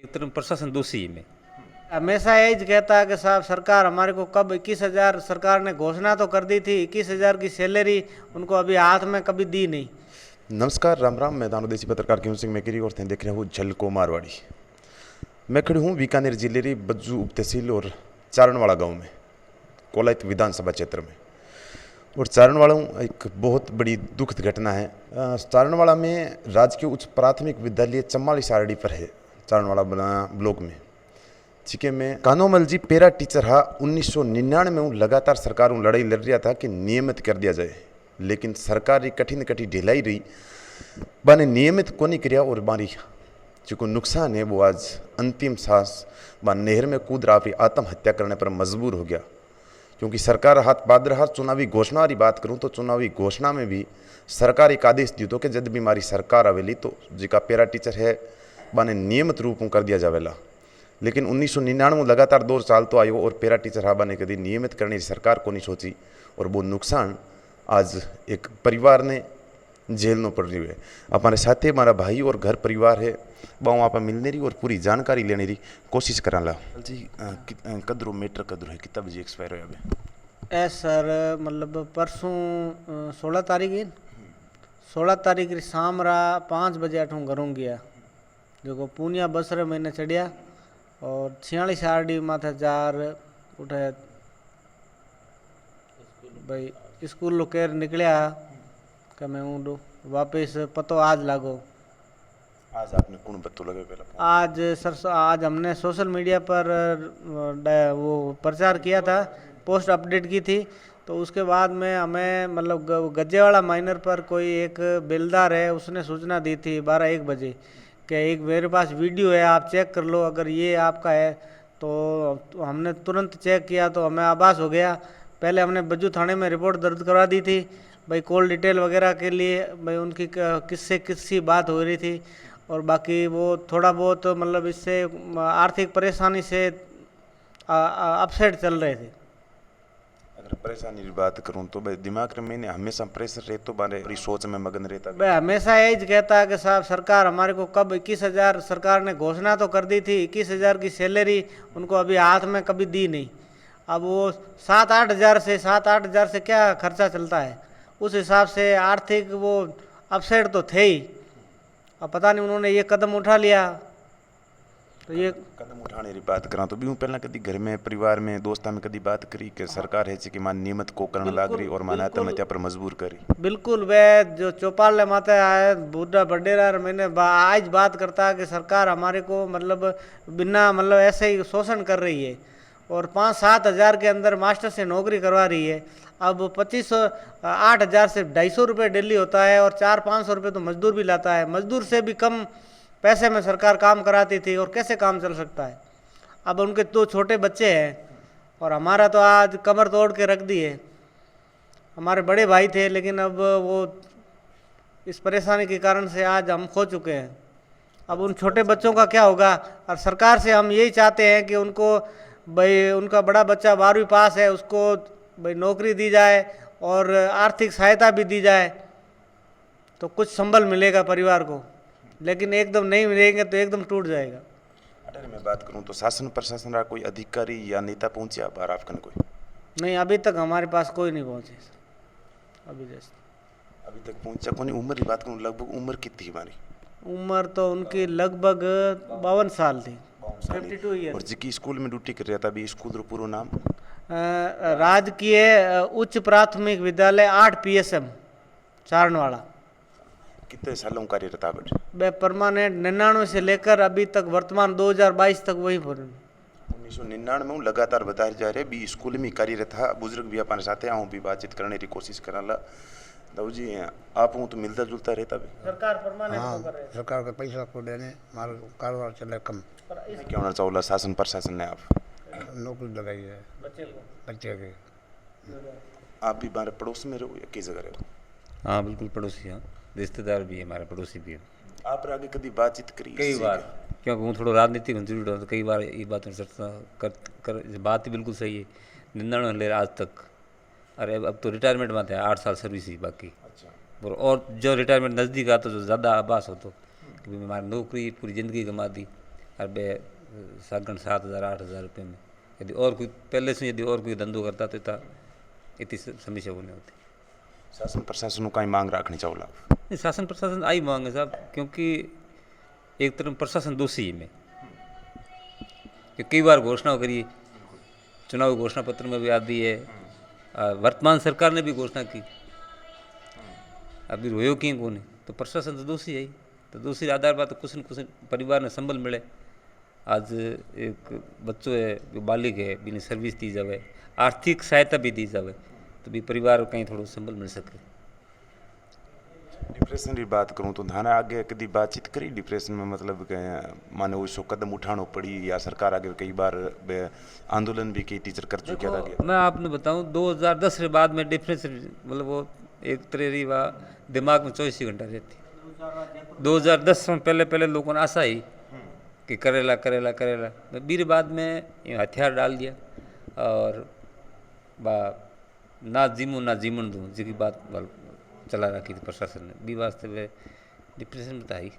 एक तरफ प्रशासन दोषी है। मैं हमेशा यही कहता है कि साहब सरकार हमारे को कब 21,000 सरकार ने घोषणा तो कर दी थी, 21,000 की सैलरी उनको अभी हाथ में कभी दी नहीं। नमस्कार, राम राम। मैं दानोदेशी पत्रकार केहू सिंह मेकरी और देख रहे हूँ झलको मारवाड़ी। मैं खड़ी हूँ बीकानेर जिले की बज्जू उप तहसील और चारणवाड़ा गांव में, कोलायत विधानसभा क्षेत्र में। और चारणवाड़ा एक बहुत बड़ी दुखद घटना है। चारणवाड़ा में राजकीय उच्च प्राथमिक विद्यालय चम्माली सारड़ी पर है, चारणवाड़ा ब्लॉक में। ठीक है, मैं कानोमल जी पेरा टीचर हा 1999 में लगातार सरकार लड़ाई लड़ रहा था कि नियमित कर दिया जाए, लेकिन सरकार कठिन ढिलाई रही, बाने नियमित को नहीं किया। और बारी जो नुकसान है वो आज अंतिम सांस बा नहर में कूद रहा, फिर आत्महत्या करने पर मजबूर हो गया। क्योंकि सरकार हाथ बांध रहा। चुनावी घोषणा की बात करूँ तो चुनावी घोषणा में भी सरकार एक आदेश दी तो कि जब भी हमारी सरकार आवेली तो जिका पेरा टीचर है बाने नियमित रूप में कर दिया जावेला। लेकिन 1999 में लगातार 2 साल तो आयो और पेरा टीचर हाबा ने कभी नियमित करने की सरकार को नहीं सोची, और वो नुकसान आज एक परिवार ने झेलना पड़ रही है। हमारे साथ हमारा भाई और घर परिवार है, वहाँ आप मिलने रही और पूरी जानकारी लेने की कोशिश करा ला जी। कदरों मीटर कदरों है कितना बजे एक्सपायर हो ए सर, मतलब परसों 16 तारीख है, 16 तारीख की शाम रहा 5 बजे अठों घरों गया, जो पूनिया बस रे मैंने चढ़िया और 46 आरडी माथे जार उठे भाई स्कूल लो केर निकलिया कि मैं ऊँडू वापस पतो आज लागो। आज आपने कौन पत्तो लगे पहला? आज हमने सोशल मीडिया पर वो प्रचार किया था, पोस्ट अपडेट की थी। तो उसके बाद में हमें मतलब गज्जेवाड़ा माइनर पर कोई एक बेलदार है, उसने सूचना दी थी 12-1 बजे कि एक मेरे पास वीडियो है, आप चेक कर लो, अगर ये आपका है तो हमने तुरंत चेक किया तो हमें आभास हो गया। पहले हमने बज्जू थाने में रिपोर्ट दर्ज करवा दी थी भाई, कॉल डिटेल वगैरह के लिए भाई उनकी किससे बात हो रही थी, और बाकी वो थोड़ा बहुत मतलब इससे आर्थिक परेशानी से अपसेट चल रहे थे। अगर परेशानी की बात करूं तो भाई दिमाग में मैंने हमेशा प्रेशर रहे तो बारे बड़ी सोच में मगन रहता। भाई हमेशा यही कहता है कि साहब सरकार हमारे को कब 21,000 सरकार ने घोषणा तो कर दी थी, 21,000 की सैलरी उनको अभी हाथ में कभी दी नहीं। अब वो 7-8 हज़ार से क्या खर्चा चलता है, उस हिसाब से आर्थिक वो अपसेट तो थे ही। अब पता नहीं उन्होंने ये कदम उठा लिया, तो ये कदम उठाने की बात करा तो भी पहला कभी घर में परिवार में दोस्तों में कभी बात करी कि सरकार है कि मान नियमित को करने लाग रही और मान आत्महत्या पर मजबूर करी? बिल्कुल। वह जो चौपाल माता आए बूढ़ा बडेरा, मैंने आज बात करता है कि सरकार हमारे को मतलब बिना मतलब ऐसे ही शोषण कर रही है और 5-7 हज़ार के अंदर मास्टर से नौकरी करवा रही है। अब 8 हज़ार से 250 रुपये डेली होता है और 400-500 रुपये तो मजदूर भी लाता है। मजदूर से भी कम पैसे में सरकार काम कराती थी, और कैसे काम चल सकता है। अब उनके 2 छोटे बच्चे हैं और हमारा तो आज कमर तोड़ के रख दी है। हमारे बड़े भाई थे, लेकिन अब वो इस परेशानी के कारण से आज हम खो चुके हैं। अब उन छोटे बच्चों का क्या होगा। और सरकार से हम यही चाहते हैं कि उनको भाई उनका बड़ा बच्चा 12वीं पास है, उसको भाई नौकरी दी जाए और आर्थिक सहायता भी दी जाए तो कुछ संबल मिलेगा परिवार को, लेकिन एकदम नहीं मिलेंगे तो एकदम टूट जाएगा। अगर मैं बात करूं तो शासन प्रशासन का कोई अधिकारी या नेता पहुंचा बाहर आपकन कोई? नहीं, अभी तक हमारे पास कोई नहीं पहुंचे सर। अभी तक पहुंचा कौन? उम्र की बात करूं, लगभग उम्र कितनी है हमारी? उम्र तो उनकी लगभग 52 साल थी, 52 ईयर। और जिकी स्कूल में ड्यूटी कर रहा था अभी स्कूल रो पूरा नाम? राजकीय उच्च प्राथमिक विद्यालय 8 PSM चारणवाड़ा। कितने सालों कार्यरत आप? वे परमानेंट 99 से लेकर अभी तक वर्तमान 2022 तक वहीं पर। 1999 में लगातार बताया जा रहे भी स्कूल में कार्यरत था। बुजुर्ग भी अपने साथ आऊँ भी बातचीत करने की कोशिश करा ला। दाऊ जी आप हूँ तो मिलता जुलता रहता भी? सरकार परमानेंट हाँ, कर रहे हैं। सरकार का पैसा को देने हमारा कारोबार चले कम। क्या होना चाहिए शासन प्रशासन ने? आप नौकरी लगाई है बच्चे के। आप भी हमारे पड़ोस में रहो या किस जगह रहो? हाँ बिल्कुल पड़ोसी, हाँ रिश्तेदार भी है, हमारे पड़ोसी भी है। आप आगे कभी बातचीत करी? कई बार, क्योंकि हूँ थोड़ा राजनीतिक जरूर तो कई बार ये बात चर्चा कर बात ही बिल्कुल सही है। 99 ले आज तक, अरे अब तो रिटायरमेंट में थे, 8 साल सर्विस ही बाकी। अच्छा। और जो रिटायरमेंट नज़दीक आता तो ज़्यादा आभास हो तो कि हमारी नौकरी पूरी ज़िंदगी कमा दी, और बे सागण 7,000 8,000 रुपये में यदि और कोई पहले से यदि और कोई धंधो करता तो इतनी समस्या होने होती। शासन प्रशासन का मांग रखनी चाहिए। नहीं, शासन प्रशासन आई मांगे साहब, क्योंकि एक तरफ प्रशासन दोषी है मैं कि कई बार घोषणा करी, चुनाव घोषणा पत्र में भी आती है, वर्तमान सरकार ने भी घोषणा की, अभी रोयो क्यों कौन है, तो प्रशासन तो दोषी है ही। तो दोषी आधार पर तो कुछ न कुछ परिवार ने संबल मिले। आज एक बच्चों है जो बालिग है बिना सर्विस दी जाए, आर्थिक सहायता भी दी जाए तो भी परिवार कहीं थोड़ा संबल मिल सके। डिप्रेशन की बात करूँ तो थाने आगे कभी बातचीत करी डिप्रेशन में, मतलब माने उसको कदम उठाना पड़ी या सरकार आगे कई बार आंदोलन भी कई टीचर कर चुके थे। मैं आपने बताऊं 2010 के बाद में डिप्रेशन मतलब वो एक तरह वा दिमाग में 24 घंटा रहती। 2010 में पहले लोगों ने आशा ही कि करेला करेला करेला, बीर बाद में हथियार डाल दिया और ना जीमन दूँ जी बात चला रखी थी प्रशासन ने, भी वास्ते में डिप्रेशन में आई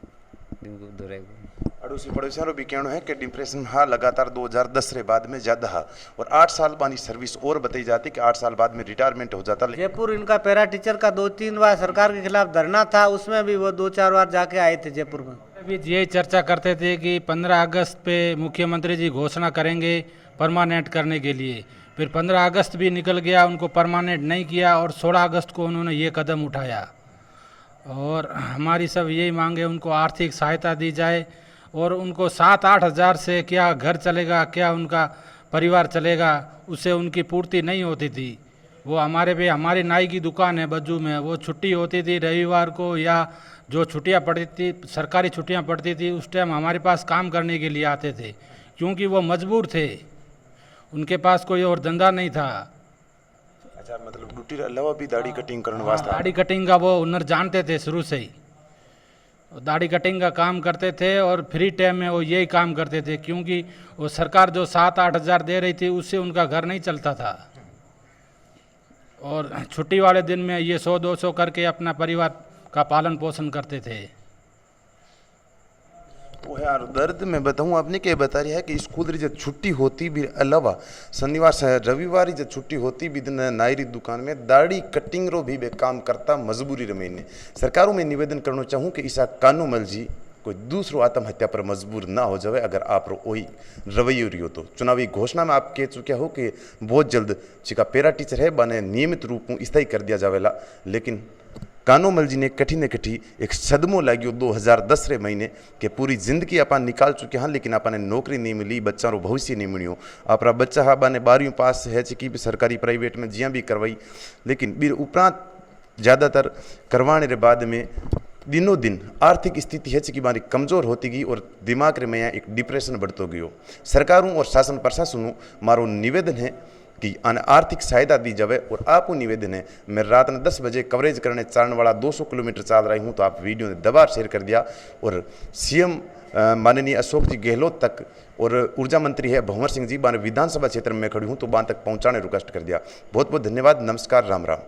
दोहराएगा। अड़ोसी पड़ोसियों भी कहना है कि डिप्रेशन हाँ लगातार 2010 के बाद में ज़्यादा है और 8 साल बाद सर्विस और बताई जाती कि 8 साल बाद में रिटायरमेंट हो जाता। जयपुर इनका पैरा टीचर का 2-3 बार सरकार के खिलाफ धरना था, उसमें भी वो 2-4 बार जाके आए थे जयपुर में। अभी यही चर्चा करते थे कि 15 अगस्त पे मुख्यमंत्री जी घोषणा करेंगे परमानेंट करने के लिए, फिर 15 अगस्त भी निकल गया, उनको परमानेंट नहीं किया और 16 अगस्त को उन्होंने ये कदम उठाया। और हमारी सब यही मांग है उनको आर्थिक सहायता दी जाए और उनको 7-8 हज़ार से क्या घर चलेगा, क्या उनका परिवार चलेगा, उससे उनकी पूर्ति नहीं होती थी। वो हमारी नाई की दुकान है बज्जू में, वो छुट्टी होती थी रविवार को या जो छुट्टियां पड़ती थी सरकारी छुट्टियां पड़ती थी उस टाइम हमारे पास काम करने के लिए आते थे, क्योंकि वो मजबूर थे, उनके पास कोई और धंधा नहीं था। अच्छा, मतलब ड्यूटी के अलावा भी दाढ़ी कटिंग करने वास्ते दाढ़ी कटिंग का वो हुनर जानते थे शुरू से ही, दाढ़ी कटिंग का काम करते थे और फ्री टाइम में वो यही काम करते थे, क्योंकि वो सरकार जो 7-8 हज़ार दे रही थी उससे उनका घर नहीं चलता था और छुट्टी वाले दिन में ये 100-200 करके अपना परिवार का पालन पोषण करते थे। वो यार दर्द में बताऊँ आपने क्या बता रही है कि स्कूल री जब छुट्टी होती भी अलावा शनिवार से रविवार जब छुट्टी होती भी दिन नायरी दुकान में दाढ़ी कटिंग रो भी काम करता मजबूरी रमेने। सरकारों में निवेदन करना चाहूँ कि ईसा कानूमल जी कोई दूसरो आत्महत्या पर मजबूर ना हो जाए। अगर आप वही रवैयो रही हो तो चुनावी घोषणा में आप कह चुके हो कि बहुत जल्द चिका पैरा टीचर है बने नियमित रूप में स्थायी कर दिया जावेला, लेकिन कानूमल जी ने कठी न कठी एक सदमो लाग्यो 2010 रे महीने के पूरी जिंदगी आप निकाल चुके हैं लेकिन आपने नौकरी नहीं मिली, बच्चा रो भविष्य नहीं मिलियो। आपरा बच्चा हा बाने 12वीं पास है कि भी सरकारी प्राइवेट में जिया भी करवाई, लेकिन बीर उपरांत ज़्यादातर करवाने रे बाद में दिनों दिन आर्थिक स्थिति है कि मारी कमज़ोर होती गई और दिमाग रे में एक डिप्रेशन बढ़तो गयो। सरकारों और शासन प्रशासन मारो निवेदन है कि आर्थिक सहायता दी जाए और आपको निवेदन है, मैं रात में 10 बजे कवरेज करने चालने वाला 200 किलोमीटर चाल रही हूँ तो आप वीडियो ने दबार शेयर कर दिया और सीएम माननीय अशोक जी गहलोत तक और ऊर्जा मंत्री है भंवर सिंह जी बाने विधानसभा क्षेत्र में खड़ी हूँ तो वहाँ तक पहुँचाने रिक्वेस्ट कर दिया। बहुत बहुत धन्यवाद, नमस्कार, राम राम।